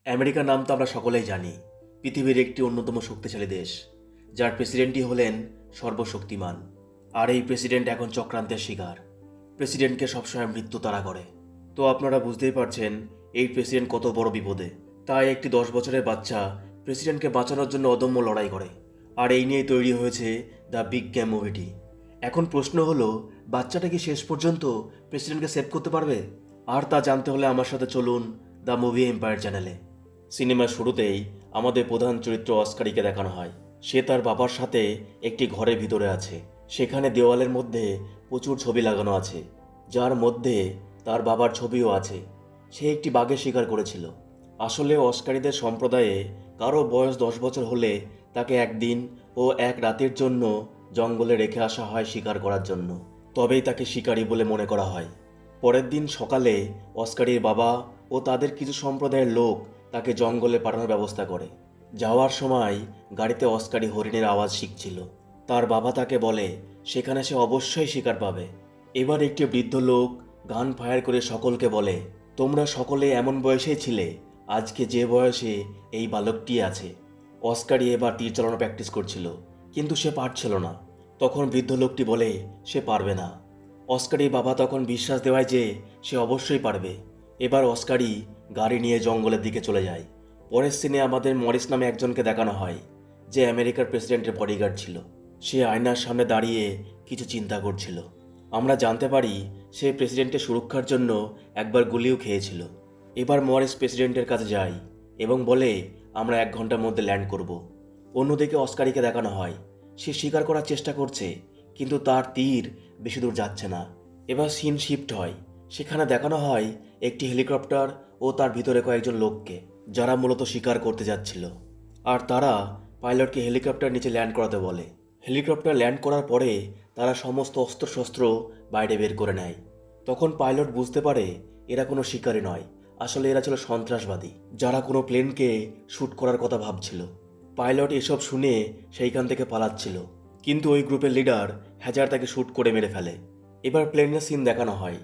আমেরিকার নাম তো আমরা সকলেই জানি। পৃথিবীর একটি অন্যতম শক্তিশালী দেশ, যার প্রেসিডেন্টই হলেন সর্বশক্তিমান। আর এই প্রেসিডেন্ট এখন চক্রান্তের শিকার। প্রেসিডেন্টকে সবসময় মৃত্যু তাড়া করে। তো আপনারা বুঝতেই পারছেন এই প্রেসিডেন্ট কত বড় বিপদে। তাই একটি 10 বছরের বাচ্চা প্রেসিডেন্টকে বাঁচানোর জন্য অদম্য লড়াই করে। আর এই নিয়েই তৈরি হয়েছে দ্য বিগ গেম মুভিটি। এখন প্রশ্ন হলো, বাচ্চাটা কি শেষ পর্যন্ত প্রেসিডেন্টকে সেভ করতে পারবে? আর তা জানতে হলে আমার সাথে চলুন দ্য মুভি এম্পায়ার চ্যানেলে। সিনেমার শুরুতেই আমাদের প্রধান চরিত্র অস্কারিকে দেখানো হয়। সে তার বাবার সাথে একটি ঘরের ভিতরে আছে। সেখানে দেওয়ালের মধ্যে প্রচুর ছবি লাগানো আছে, যার মধ্যে তার বাবার ছবিও আছে। সে একটি বাঘের শিকার করেছিল। আসলে অস্কারীদের সম্প্রদায়ে কারো বয়স 10 বছর হলে তাকে একদিন ও এক রাতের জন্য জঙ্গলে রেখে আসা হয় শিকার করার জন্য। তবেই তাকে শিকারী বলে মনে করা হয়। পরের দিন সকালে অস্কারীর বাবা ও তাদের কিছু সম্প্রদায়ের লোক তাকে জঙ্গলে পাঠানোর ব্যবস্থা করে। যাওয়ার সময় গাড়িতে অস্কারী হরিণের আওয়াজ শিখছিল। তার বাবা তাকে বলে সেখানে সে অবশ্যই শিকার পাবে। এবার একটি বৃদ্ধ লোক গান ফায়ার করে সকলকে বলে, তোমরা সকলে এমন বয়সেই ছিলে আজকে যে বয়সে এই বালকটি আছে। অস্কারী এবার তীর চালানো প্র্যাকটিস করছিল, কিন্তু সে পারছিল না। তখন বৃদ্ধ লোকটি বলে সে পারবে না। অস্কারীর বাবা তখন বিশ্বাস দেওয়ায় যে সে অবশ্যই পারবে। এবার অস্কারী গাড়ি নিয়ে জঙ্গলের দিকে চলে যায়। পরের সিনে আমাদের মরিস নামে একজনকে দেখানো হয়, যে আমেরিকার প্রেসিডেন্টের বডিগার্ড ছিল। সে আয়নার সামনে দাঁড়িয়ে কিছু চিন্তা করছিল। আমরা জানতে পারি সে প্রেসিডেন্টের সুরক্ষার জন্য একবার গুলিও খেয়েছিল। এবার মরিস প্রেসিডেন্টের কাছে যায় এবং বলে আমরা 1 ঘন্টার মধ্যে ল্যান্ড করব। অন্যদিকে অস্কারীকে দেখানো হয় সে শিকার করার চেষ্টা করছে, কিন্তু তার তীর বেশি দূর যাচ্ছে না। এবার সিন শিফট হয়। সেখানে দেখানো হয় একটি হেলিকপ্টার ও তার ভিতরে কয়েকজন লোককে, যারা মূলত শিকার করতে যাচ্ছিল। আর তারা পাইলটকে হেলিকপ্টার নিচে ল্যান্ড করাতে বলে। হেলিকপ্টার ল্যান্ড করার পরে তারা সমস্ত অস্ত্রশস্ত্র বাইরে বের করে নেয়। তখন পাইলট বুঝতে পারে এরা কোনো শিকারী নয়, আসলে এরা ছিল সন্ত্রাসবাদী, যারা কোনো প্লেনকে শ্যুট করার কথা ভাবছিল। পাইলট এসব শুনে সেইখান থেকে পালাচ্ছিল, কিন্তু ওই গ্রুপের লিডার হ্যাজার তাকে শ্যুট করে মেরে ফেলে। এবার প্লেনের সিন দেখানো হয়।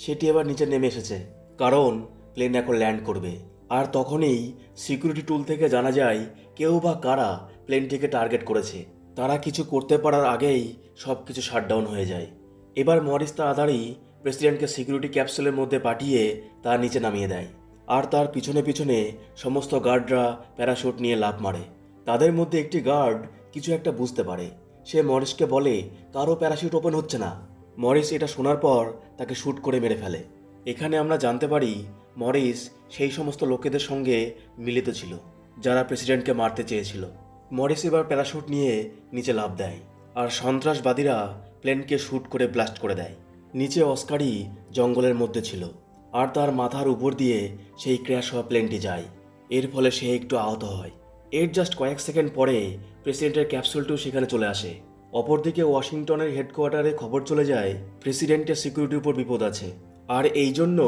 সেটি এবার নিচে নেমে এসেছে, কারণ প্লেন এখন ল্যান্ড করবে। আর তখনই সিকিউরিটি টুল থেকে জানা যায় কেউ বা কারা প্লেনটিকে টার্গেট করেছে। তারা কিছু করতে পারার আগেই সব কিছু শাটডাউন হয়ে যায়। এবার মরিস তাড়াতাড়ি প্রেসিডেন্টকে সিকিউরিটি ক্যাপসুলের মধ্যে পাঠিয়ে তার নিচে নামিয়ে দেয়। আর তার পিছনে পিছনে সমস্ত গার্ডরা প্যারাশুট নিয়ে লাফ মারে। তাদের মধ্যে একটি গার্ড কিছু একটা বুঝতে পারে। সে মরিসকে বলে কারো প্যারাশুট ওপেন হচ্ছে না। মরিস এটা শোনার পর তাকে শ্যুট করে মেরে ফেলে। এখানে আমরা জানতে পারি মরিস সেই সমস্ত লোকেদের সঙ্গে মিলিত ছিল যারা প্রেসিডেন্টকে মারতে চেয়েছিল। মরিস এবার প্যারাশুট নিয়ে নিচে লাফ দেয়, আর সন্ত্রাসবাদীরা প্লেনকে শ্যুট করে ব্লাস্ট করে দেয়। নিচে অস্কারই জঙ্গলের মধ্যে ছিল, আর তার মাথার উপর দিয়ে সেই ক্র্যাশ হওয়া প্লেনটি যায়। এর ফলে সে একটু আহত হয়। এর জাস্ট কয়েক সেকেন্ড পরে প্রেসিডেন্টের ক্যাপসুলটিও সেখানে চলে আসে। অপরদিকে ওয়াশিংটনের হেডকোয়ার্টারে খবর চলে যায় প্রেসিডেন্টের সিকিউরিটির উপর বিপদ আছে। আর এই জন্য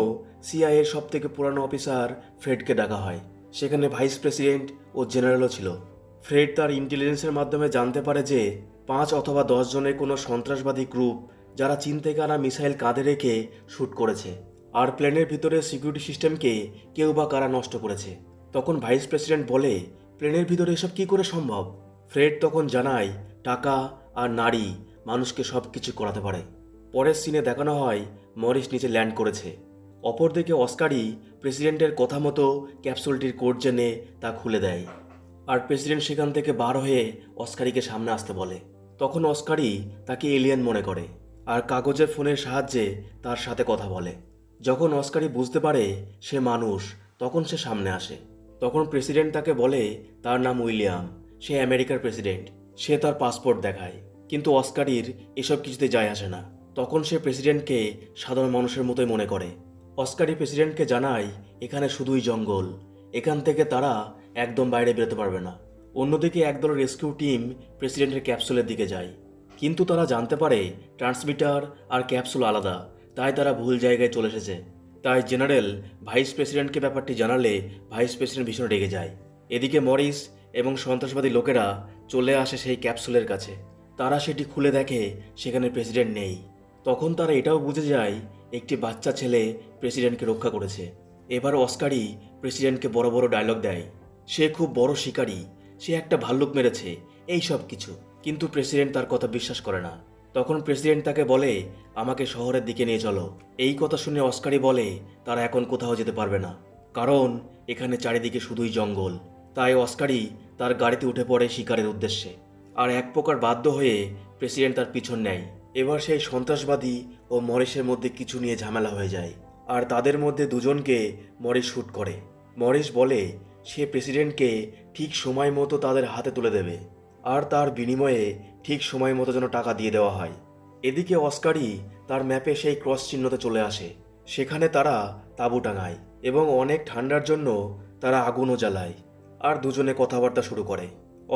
সিআইএর সব থেকে পুরানো অফিসার ফ্রেডকে ডাকা হয়। সেখানে ভাইস প্রেসিডেন্ট ও জেনারেলও ছিল। ফ্রেড তার ইন্টেলিজেন্সের মাধ্যমে জানতে পারে যে 5 অথবা 10 জনের কোনো সন্ত্রাসবাদী গ্রুপ, যারা চীন থেকে আনা মিসাইল কাঁধে রেখে শ্যুট করেছে। আর প্লেনের ভিতরে সিকিউরিটি সিস্টেমকে কেউ বা কারা নষ্ট করেছে। তখন ভাইস প্রেসিডেন্ট বলে প্লেনের ভিতরে এসব কী করে সম্ভব? ফ্রেড তখন জানায় টাকা আর নারী মানুষকে সব কিছু করাতে পারে। পরের সিনে দেখানো হয় মরিস নিচে ল্যান্ড করেছে। অপরদিকে অস্কারই প্রেসিডেন্টের কথা মতো ক্যাপসুলটির কোড জেনে তা খুলে দেয়। আর প্রেসিডেন্ট সেখান থেকে বার হয়ে অস্কারীকে সামনে আসতে বলে। তখন অস্কারই তাকে এলিয়েন মনে করে আর কাগজের ফোনের সাহায্যে তার সাথে কথা বলে। যখন অস্কারই বুঝতে পারে সে মানুষ, তখন সে সামনে আসে। তখন প্রেসিডেন্ট তাকে বলে তার নাম উইলিয়াম, সে আমেরিকার প্রেসিডেন্ট। সে তার পাসপোর্ট দেখায়, কিন্তু অস্কারির এসব কিছুতে যায় আসে না। তখন সে প্রেসিডেন্টকে সাধারণ মানুষের মতোই মনে করে। অস্কারি প্রেসিডেন্টকে জানায় এখানে শুধুই জঙ্গল, এখান থেকে তারা একদম বাইরে বেরোতে পারবে না। অন্যদিকে একদল রেস্কিউ টিম প্রেসিডেন্টের ক্যাপসুলের দিকে যায়, কিন্তু তারা জানতে পারে ট্রান্সমিটার আর ক্যাপসুল আলাদা, তাই তারা ভুল জায়গায় চলে এসেছে। তাই জেনারেল ভাইস প্রেসিডেন্টকে ব্যাপারটি জানালে ভাইস প্রেসিডেন্ট ভীষণ রেগে যায়। এদিকে মরিস এবং সন্ত্রাসবাদী লোকেরা চলে আসে সেই ক্যাপসুলের কাছে। তারা সেটি খুলে দেখে সেখানে প্রেসিডেন্ট নেই। তখন তারা এটাও বুঝে যায় একটি বাচ্চা ছেলে প্রেসিডেন্টকে রক্ষা করেছে। এবার অস্কারই প্রেসিডেন্টকে বড় বড় ডায়লগ দেয়। সে খুব বড় শিকারী, সে একটা ভাল্লুক মেরেছে, এই সব কিছু। কিন্তু প্রেসিডেন্ট তার কথা বিশ্বাস করে না। তখন প্রেসিডেন্ট তাকে বলে, আমাকে শহরের দিকে নিয়ে চলো। এই কথা শুনে অস্কারই বলে তারা এখন কোথাও যেতে পারবে না, কারণ এখানে চারিদিকে শুধুই জঙ্গল। তাই অস্কারই তার গাড়িতে উঠে পড়ে শিকারের উদ্দেশ্যে। আর এক প্রকার বাধ্য হয়ে প্রেসিডেন্ট তার পিছন নেয়। এবার সেই সন্ত্রাসবাদী ও মরিসের মধ্যে কিছু নিয়ে ঝামেলা হয়ে যায়, আর তাদের মধ্যে দুজনকে মরিস শ্যুট করে। মরিস বলে সে প্রেসিডেন্টকে ঠিক সময় মতো তাদের হাতে তুলে দেবে, আর তার বিনিময়ে ঠিক সময় মতো যেন টাকা দিয়ে দেওয়া হয়। এদিকে অস্কারই তার ম্যাপে সেই ক্রস চিহ্নতে চলে আসে। সেখানে তারা তাঁবু টাঙায় এবং অনেক ঠান্ডার জন্য তারা আগুনও জ্বালায়, আর দুজনে কথাবার্তা শুরু করে।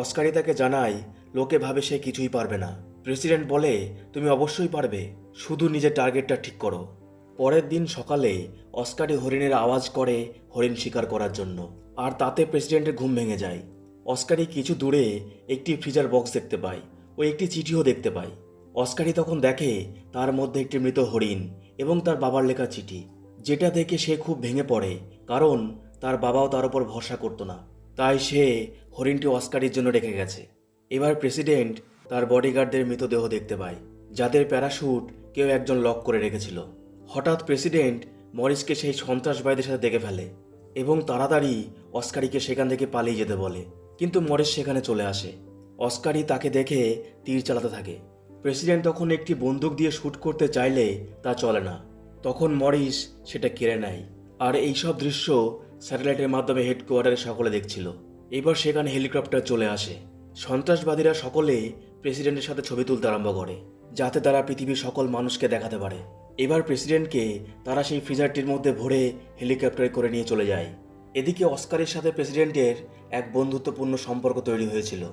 অস্কারই তাকে জানায় লোকে ভাবে সে কিছুই পারবে না। প্রেসিডেন্ট বলে, তুমি অবশ্যই পারবে, শুধু নিজের টার্গেটটা ঠিক করো। পরের দিন সকালে অস্কারই হরিণের আওয়াজ করে হরিণ শিকার করার জন্য, আর তাতে প্রেসিডেন্টের ঘুম ভেঙে যায়। অস্কারই কিছু দূরে একটি ফ্রিজার বক্স দেখতে পায় ও একটি চিঠিও দেখতে পায়। অস্কারই তখন দেখে তার মধ্যে একটি মৃত হরিণ এবং তার বাবার লেখা চিঠি, যেটা দেখে সে খুব ভেঙে পড়ে, কারণ তার বাবাও তার উপর ভরসা করতো না। তাই সে হরিণটি অস্কারের জন্য রেখে গেছে। এবার প্রেসিডেন্ট তার বডিগার্ডদের মৃতদেহ দেখতে পায়, যাদের প্যারাশুট কেউ একজন লক করে রেখেছিল। হঠাৎ প্রেসিডেন্ট মরিসকে সেই সন্ত্রাসবাদীদের সাথে দেখে ফেলে এবং তাড়াতাড়ি অস্কারিকে সেখান থেকে পালিয়ে যেতে বলে, কিন্তু মরিস সেখানে চলে আসে। অস্কারই তাকে দেখে তীর চালাতে থাকে। প্রেসিডেন্ট তখন একটি বন্দুক দিয়ে শ্যুট করতে চাইলে তা চলে না। তখন মরিস সেটা কেড়ে নেয়, আর এইসব দৃশ্য স্যাটেলাইটের মাধ্যমে হেডকোয়ার্টারে সকলে দেখছিল। এবার সেখানে হেলিকপ্টার চলে আসে। সন্ত্রাসবাদীরা সকলে প্রেসিডেন্টের সাথে ছবি তুলতে আরম্ভ করে, যাতে তারা পৃথিবীর সকল মানুষকে দেখাতে পারে। এবার প্রেসিডেন্টকে তারা সেই ফ্রিজারটির মধ্যে ভরে হেলিকপ্টারে করে নিয়ে চলে যায়। এদিকে অস্কারের সাথে প্রেসিডেন্টের এক বন্ধুত্বপূর্ণ সম্পর্ক তৈরি হয়েছিল,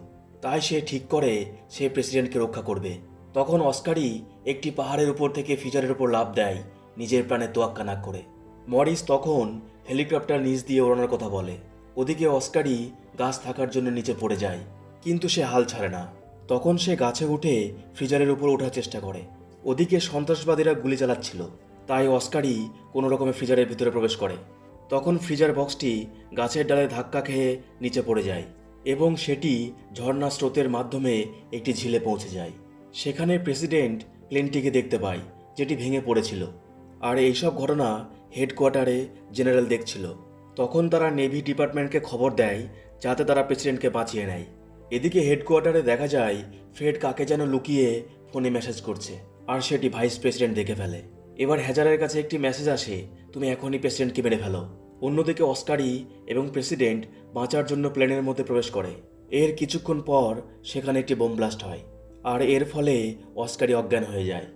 তাই সে ঠিক করে সে প্রেসিডেন্টকে রক্ষা করবে। তখন অস্কারই একটি পাহাড়ের উপর থেকে ফ্রিজারের উপর লাফ দেয়, নিজের প্রাণে তোয়াক্কা না করে। মরিস তখন হেলিকপ্টার নিচ দিয়ে ওড়ানোর কথা বলে। ওদিকে অস্কারই গাছ থাকার জন্য নিচে পড়ে যায়, কিন্তু সে হাল ছাড়ে না। তখন সে গাছে উঠে ফ্রিজারের উপর ওঠার চেষ্টা করে। ওদিকে সন্ত্রাসবাদীরা গুলি চালাচ্ছিল, তাই অস্কারই কোনো রকমে ফ্রিজারের ভিতরে প্রবেশ করে। তখন ফ্রিজার বক্সটি গাছের ডালে ধাক্কা খেয়ে নিচে পড়ে যায় এবং সেটি ঝর্ণা স্রোতের মাধ্যমে একটি ঝিলে পৌঁছে যায়। সেখানে প্রেসিডেন্ট প্লেনটিকে দেখতে পায়, যেটি ভেঙে পড়েছিল। আর এইসব ঘটনা হেডকোয়ার্টারে জেনারেল দেখছিল। তখন তারা নেভি ডিপার্টমেন্টকে খবর দেয়, যাতে তারা প্রেসিডেন্টকে বাঁচিয়ে নেয়। এদিকে হেডকোয়ার্টারে দেখা যায় ফ্রেড কাকে যেন লুকিয়ে ফোনে মেসেজ করছে, আর সেটি ভাইস প্রেসিডেন্ট দেখে ফেলে। এবার হ্যাজারের কাছে একটি মেসেজ আসে, তুমি এখনই প্রেসিডেন্টকে মেরে ফেলো। অন্যদিকে অস্কারই এবং প্রেসিডেন্ট বাঁচার জন্য প্লেনের মধ্যে প্রবেশ করে। এর কিছুক্ষণ পর সেখানে একটি বোম ব্লাস্ট হয়, আর এর ফলে অস্কারই অজ্ঞান হয়ে যায়।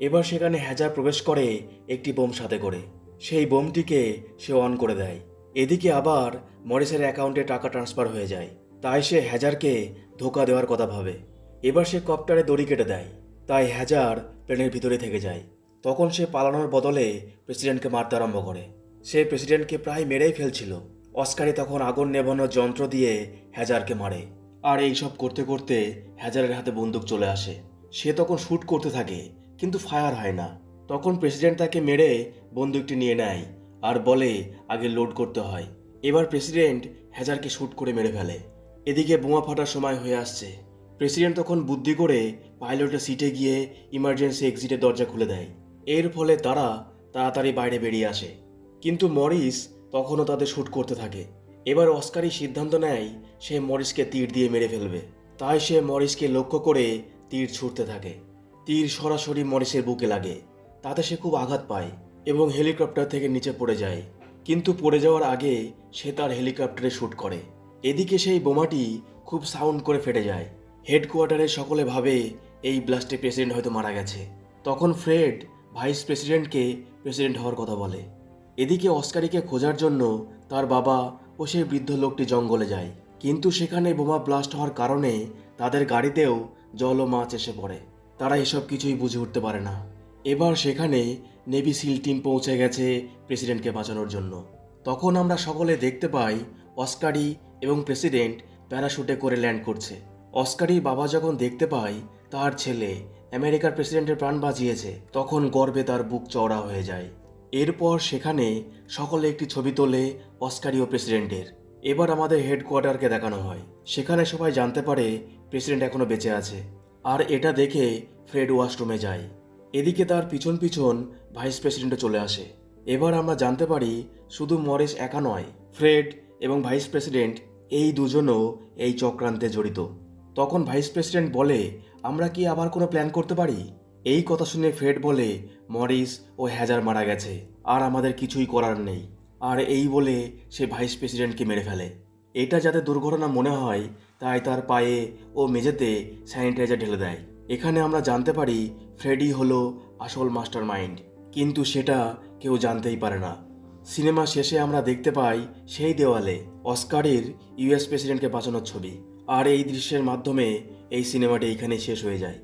এবার সেখানে হ্যাজার প্রবেশ করে একটি বোম সাথে করে। সেই বোমটিকে সে অন করে দেয়। এদিকে আবার মরিসের অ্যাকাউন্টে টাকা ট্রান্সফার হয়ে যায়, তাই সে হ্যাজারকে ধোকা দেওয়ার কথা ভাবে। এবার সে কপ্টারে দড়ি কেটে দেয়, তাই হ্যাজার প্লেনের ভিতরে থেকে যায়। তখন সে পালানোর বদলে প্রেসিডেন্টকে মারতে আরম্ভ করে। সে প্রেসিডেন্টকে প্রায় মেরেই ফেলছিল। অস্কারই তখন আগুন নেভানোর যন্ত্র দিয়ে হ্যাজারকে মারে, আর এইসব করতে করতে হ্যাজারের হাতে বন্দুক চলে আসে। সে তখন শ্যুট করতে থাকে, কিন্তু ফায়ার হয় না। তখন প্রেসিডেন্ট তাকে মেরে বন্দুকটি নিয়ে নেয় আর বলে আগে লোড করতে হয়। এবার প্রেসিডেন্ট হ্যাজারকে শ্যুট করে মেরে ফেলে। এদিকে বোমা ফাটার সময় হয়ে আসছে। প্রেসিডেন্ট তখন বুদ্ধি করে পাইলটের সিটে গিয়ে ইমার্জেন্সি এক্সিটের দরজা খুলে দেয়। এর ফলে তারা তাড়াতাড়ি বাইরে বেরিয়ে আসে, কিন্তু মরিস তখনও তাদের শ্যুট করতে থাকে। এবার অস্কারই সিদ্ধান্ত নেয় সে মরিসকে তীর দিয়ে মেরে ফেলবে। তাই সে মরিসকে লক্ষ্য করে তীর ছুঁড়তে থাকে। তীর সরাসরি মরিসের বুকে লাগে, তাতে সে খুব আঘাত পায় এবং হেলিকপ্টার থেকে নিচে পড়ে যায়। কিন্তু পড়ে যাওয়ার আগে সে তার হেলিকপ্টারে শ্যুট করে। এদিকে সেই বোমাটি খুব সাউন্ড করে ফেটে যায়। হেডকোয়ার্টারে সকলে ভাবে এই ব্লাস্টে প্রেসিডেন্ট হয়তো মারা গেছে। তখন ফ্রেড ভাইস প্রেসিডেন্টকে প্রেসিডেন্ট হওয়ার কথা বলে। এদিকে অস্কারিকে খোঁজার জন্য তার বাবা ও সেই বৃদ্ধ লোকটি জঙ্গলে যায়, কিন্তু সেখানে বোমা ব্লাস্ট হওয়ার কারণে তাদের গাড়িতেও জল ও মাছ এসে পড়ে। তারা এসব কিছুই বুঝে উঠতে পারে না। এবার সেখানে নেভি সিল টিম পৌঁছে গেছে প্রেসিডেন্টকে বাঁচানোর জন্য। তখন আমরা সকলে দেখতে পাই অস্কারি এবং প্রেসিডেন্ট প্যারাশুটে করে ল্যান্ড করছে। অস্কারির বাবা যখন দেখতে পায় তার ছেলে আমেরিকার প্রেসিডেন্টের প্রাণ বাঁচিয়েছে, তখন গর্বে তার বুক চওড়া হয়ে যায়। এরপর সেখানে সকলে একটি ছবি তোলে অস্কারীয় প্রেসিডেন্টের। এবার আমাদের হেডকোয়ার্টারকে দেখানো হয়। সেখানে সবাই জানতে পারে প্রেসিডেন্ট এখনো বেঁচে আছে। আর এটা দেখে ফ্রেড ওয়াশরুমে যায়। এদিকে তার পিছন পিছন ভাইস প্রেসিডেন্টও চলে আসে। এবার আমরা জানতে পারি শুধু মরিস একা নয়, ফ্রেড এবং ভাইস প্রেসিডেন্ট এই দুজনও এই চক্রান্তে জড়িত। তখন ভাইস প্রেসিডেন্ট বলে, আমরা কি আবার কোনো প্ল্যান করতে পারি? এই কথা শুনে ফ্রেড বলে, মরিস ও হ্যাজার মারা গেছে, আর আমাদের কিছুই করার নেই। আর এই বলে সে ভাইস প্রেসিডেন্টকে মেরে ফেলে। এটা যাতে দুর্ঘটনা মনে হয় তাই তার পায়ে ও মেঝেতে স্যানিটাইজার ঢেলে দেয়। এখানে আমরা জানতে পারি ফ্রেডি হলো আসল মাস্টার মাইন্ড, কিন্তু সেটা কেউ জানতেই পারে না। সিনেমা শেষে আমরা দেখতে পাই সেই দেওয়ালে অস্কারের ইউএস প্রেসিডেন্টকে বাঁচানোর ছবি। আর এই দৃশ্যের মাধ্যমে এই সিনেমাটি এইখানেই শেষ হয়ে যায়।